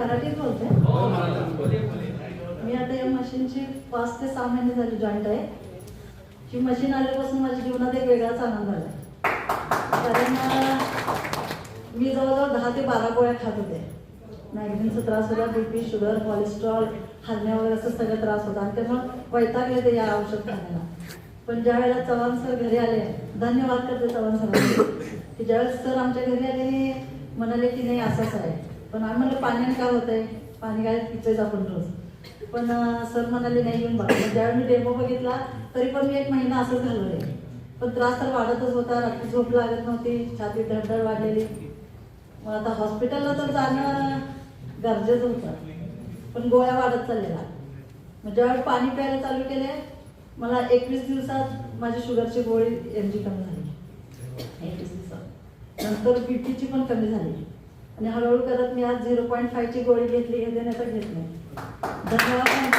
मराठीत बोलते. मी आता या मशीनची 5 ते 6 महिने झाली जॉईंट आहे. ही मशीन आल्यापासून माझ्या जीवनात एक वेगळाच आनंद झाला. कारण मी जवळजवळ 10 ते 12 गोळ्या खात होते. मॅग्नेटचा त्रास होता, बीपी, शुगर, कोलेस्ट्रॉल, हरण्या वगैरे असं सगळं त्रास होता आणि त्यामुळे वैतागले ते या औषध खाण्याला. पण ज्या वेळेला चव्हाण सर घरी आले, धन्यवाद करते चव्हाण सरांना, की ज्यावेळेस सर आमच्या घरी आले म्हणाले की नाही असंच आहे. पण आम्ही म्हणलं पाण्याने काय होतंय, पाणी काय पितोयच आपण रोज. पण सर म्हणाले नाही येऊन बघा. ज्यावेळी मी डेमो बघितला तरी पण मी 1 महिना असंच घालवले. पण त्रास तर वाढतच होता, रात्री झोप लागत नव्हती, छाती धडधड वाढलेली. मग आता हॉस्पिटलला तर जाणं गरजेचं होतं, पण गोळ्या वाढत चाललेला. मग ज्यावेळी पाणी प्यायला चालू केले, मला 21 दिवसात माझी शुगरची गोळी MG कमी झाली. 21 दिवसात नंतर बीपीची पण कमी झाली आणि हळूहळू करत मी आज 0.5 ची गोळी घेतली. हे देण्याचा घेत नाही. धन्यवाद.